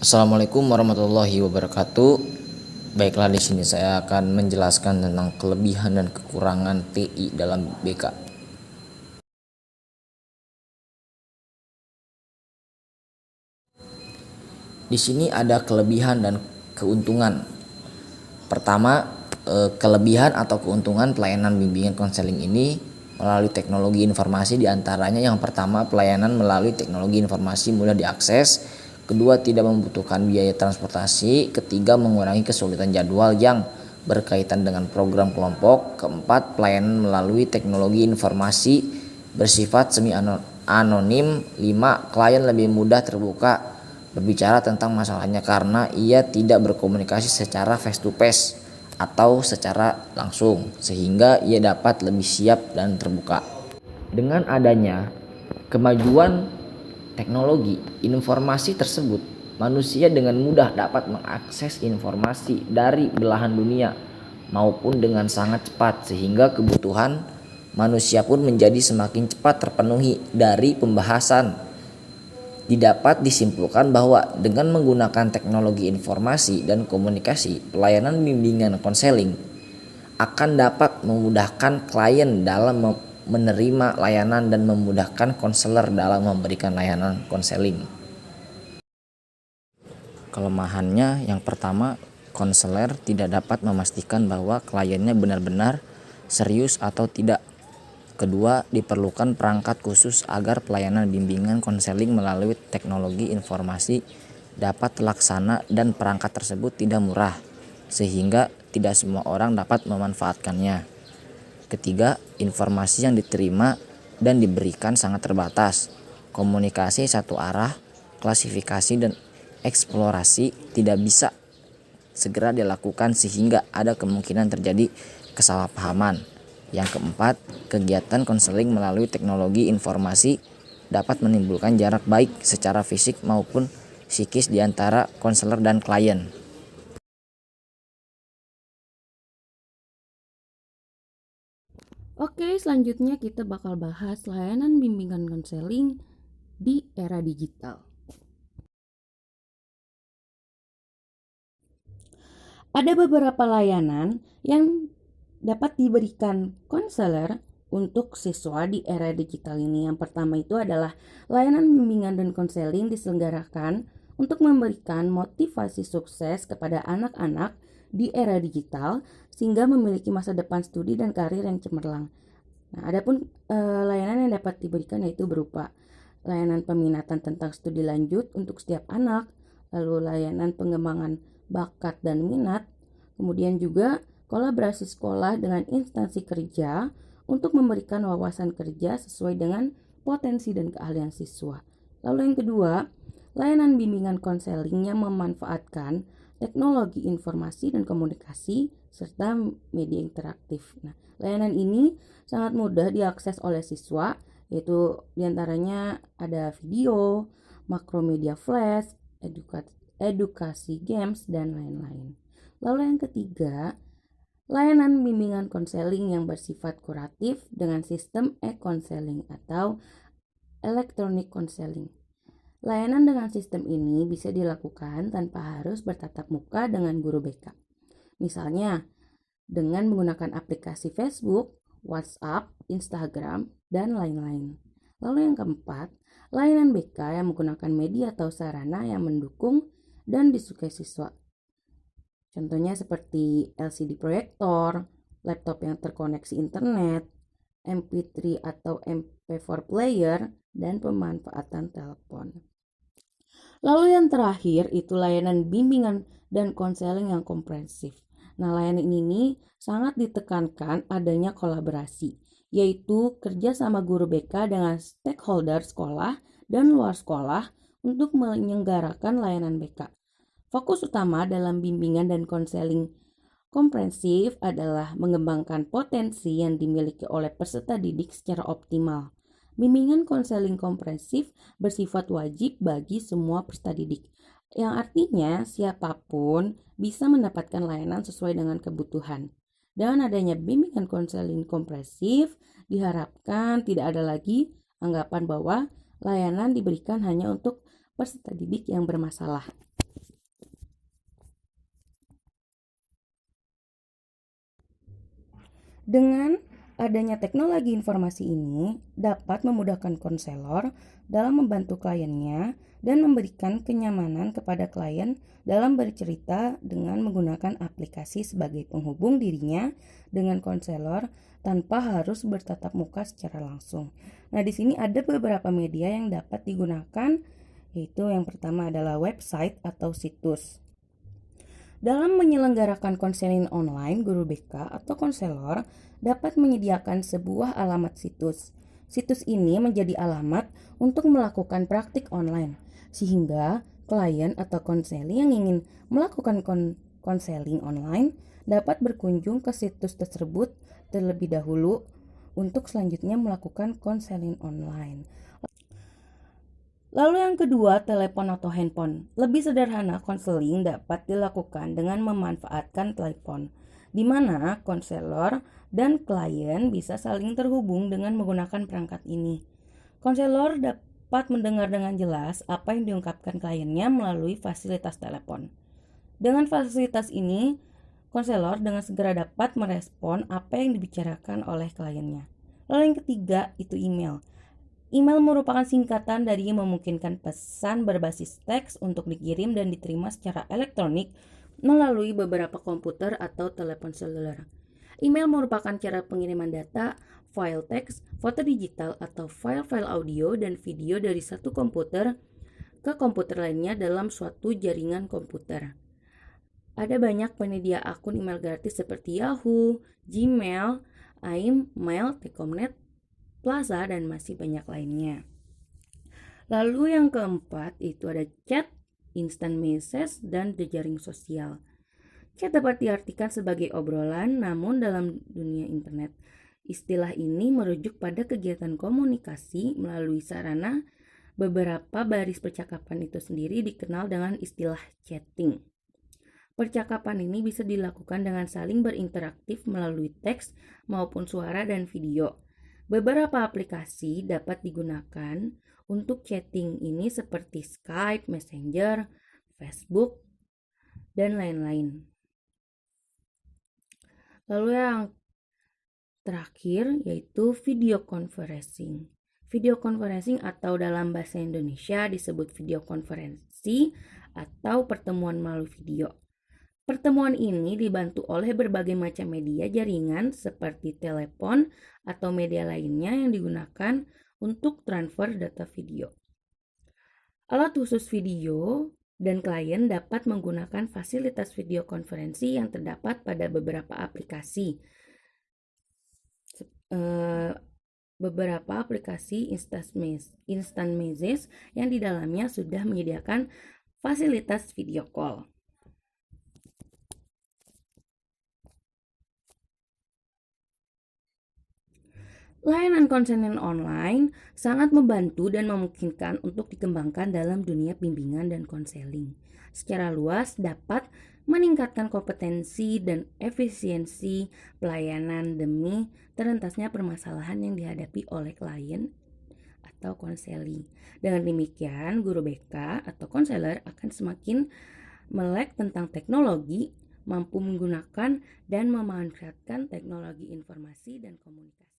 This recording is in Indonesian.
Assalamualaikum warahmatullahi wabarakatuh. Baiklah, di sini saya akan menjelaskan tentang kelebihan dan kekurangan TI dalam BK. Di sini ada kelebihan dan keuntungan. Pertama, kelebihan atau keuntungan pelayanan bimbingan konseling ini melalui teknologi informasi, diantaranya yang pertama, pelayanan melalui teknologi informasi mudah diakses. Kedua, tidak membutuhkan biaya transportasi. Ketiga, mengurangi kesulitan jadwal yang berkaitan dengan program kelompok. Keempat, pelayanan melalui teknologi informasi bersifat semi anonim. 5, klien lebih mudah terbuka berbicara tentang masalahnya karena ia tidak berkomunikasi secara face to face atau secara langsung, sehingga ia dapat lebih siap dan terbuka. Dengan adanya kemajuan teknologi informasi tersebut, manusia dengan mudah dapat mengakses informasi dari belahan dunia maupun dengan sangat cepat, sehingga kebutuhan manusia pun menjadi semakin cepat terpenuhi. Dari pembahasan didapat disimpulkan bahwa dengan menggunakan teknologi informasi dan komunikasi, pelayanan bimbingan konseling akan dapat memudahkan klien dalam menerima layanan dan memudahkan konselor dalam memberikan layanan konseling. Kelemahannya yang pertama, konselor tidak dapat memastikan bahwa kliennya benar-benar serius atau tidak. Kedua, diperlukan perangkat khusus agar pelayanan bimbingan konseling melalui teknologi informasi dapat terlaksana, dan perangkat tersebut tidak murah sehingga tidak semua orang dapat memanfaatkannya. Ketiga, informasi yang diterima dan diberikan sangat terbatas. Komunikasi satu arah, klasifikasi dan eksplorasi tidak bisa segera dilakukan sehingga ada kemungkinan terjadi kesalahpahaman. Yang keempat, kegiatan konseling melalui teknologi informasi dapat menimbulkan jarak baik secara fisik maupun psikis di antara konselor dan klien. Oke, selanjutnya kita bakal bahas layanan bimbingan konseling di era digital. Ada beberapa layanan yang dapat diberikan konselor untuk siswa di era digital ini. Yang pertama itu adalah layanan bimbingan dan konseling diselenggarakan untuk memberikan motivasi sukses kepada anak-anak di era digital sehingga memiliki masa depan studi dan karir yang cemerlang. Nah, adapun layanan yang dapat diberikan yaitu berupa layanan peminatan tentang studi lanjut untuk setiap anak, lalu layanan pengembangan bakat dan minat, kemudian juga kolaborasi sekolah dengan instansi kerja untuk memberikan wawasan kerja sesuai dengan potensi dan keahlian siswa. Lalu yang kedua, layanan bimbingan konseling yang memanfaatkan teknologi informasi dan komunikasi serta media interaktif. Nah, layanan ini sangat mudah diakses oleh siswa, yaitu diantaranya ada video, makromedia flash, edukasi games, dan lain-lain. Lalu yang ketiga, layanan bimbingan konseling yang bersifat kuratif dengan sistem e-konseling atau electronic counseling. Layanan dengan sistem ini bisa dilakukan tanpa harus bertatap muka dengan guru BK. Misalnya, dengan menggunakan aplikasi Facebook, WhatsApp, Instagram, dan lain-lain. Lalu yang keempat, layanan BK yang menggunakan media atau sarana yang mendukung dan disukai siswa. Contohnya seperti LCD proyektor, laptop yang terkoneksi internet, MP3 atau MP4 player, dan pemanfaatan telepon. Lalu yang terakhir itu layanan bimbingan dan konseling yang komprehensif. Nah, layanan ini sangat ditekankan adanya kolaborasi, yaitu kerja sama guru BK dengan stakeholder sekolah dan luar sekolah untuk menyelenggarakan layanan BK. Fokus utama dalam bimbingan dan konseling komprehensif adalah mengembangkan potensi yang dimiliki oleh peserta didik secara optimal. Bimbingan konseling komprehensif bersifat wajib bagi semua peserta didik, yang artinya siapapun bisa mendapatkan layanan sesuai dengan kebutuhan. Dengan adanya bimbingan konseling komprehensif, diharapkan tidak ada lagi anggapan bahwa layanan diberikan hanya untuk peserta didik yang bermasalah. Dengan adanya teknologi informasi ini dapat memudahkan konselor dalam membantu kliennya dan memberikan kenyamanan kepada klien dalam bercerita dengan menggunakan aplikasi sebagai penghubung dirinya dengan konselor tanpa harus bertatap muka secara langsung. Nah, di sini ada beberapa media yang dapat digunakan, yaitu yang pertama adalah website atau situs. Dalam menyelenggarakan konseling online, guru BK atau konselor dapat menyediakan sebuah alamat situs. Situs ini menjadi alamat untuk melakukan praktik online, sehingga klien atau konseling yang ingin melakukan konseling online dapat berkunjung ke situs tersebut terlebih dahulu untuk selanjutnya melakukan konseling online. Lalu yang kedua, telepon atau handphone. Lebih sederhana, konseling dapat dilakukan dengan memanfaatkan telepon, di mana konselor dan klien bisa saling terhubung dengan menggunakan perangkat ini. Konselor dapat mendengar dengan jelas apa yang diungkapkan kliennya melalui fasilitas telepon. Dengan fasilitas ini, konselor dengan segera dapat merespon apa yang dibicarakan oleh kliennya. Lalu yang ketiga, itu email. Email merupakan singkatan dari memungkinkan pesan berbasis teks untuk dikirim dan diterima secara elektronik melalui beberapa komputer atau telepon seluler. Email merupakan cara pengiriman data, file teks, foto digital, atau file-file audio dan video dari satu komputer ke komputer lainnya dalam suatu jaringan komputer. Ada banyak penyedia akun email gratis seperti Yahoo, Gmail, AIM, Mail, Telkomnet, Plaza, dan masih banyak lainnya. Lalu yang keempat itu ada chat, instant message, dan jejaring sosial. Chat dapat diartikan sebagai obrolan, namun dalam dunia internet, istilah ini merujuk pada kegiatan komunikasi melalui sarana. Beberapa baris percakapan itu sendiri dikenal dengan istilah chatting. Percakapan ini bisa dilakukan dengan saling berinteraktif melalui teks maupun suara dan video. Beberapa aplikasi dapat digunakan untuk chatting ini seperti Skype, Messenger, Facebook, dan lain-lain. Lalu yang terakhir yaitu video conferencing. Video conferencing atau dalam bahasa Indonesia disebut video konferensi atau pertemuan melalui video. Pertemuan ini dibantu oleh berbagai macam media jaringan seperti telepon atau media lainnya yang digunakan untuk transfer data video. Alat khusus video dan klien dapat menggunakan fasilitas video konferensi yang terdapat pada beberapa aplikasi. Beberapa aplikasi instant message yang di dalamnya sudah menyediakan fasilitas video call. Layanan konseling online sangat membantu dan memungkinkan untuk dikembangkan dalam dunia bimbingan dan konseling. Secara luas dapat meningkatkan kompetensi dan efisiensi pelayanan demi terentasnya permasalahan yang dihadapi oleh klien atau konseling. Dengan demikian, guru BK atau konselor akan semakin melek tentang teknologi, mampu menggunakan dan memanfaatkan teknologi informasi dan komunikasi.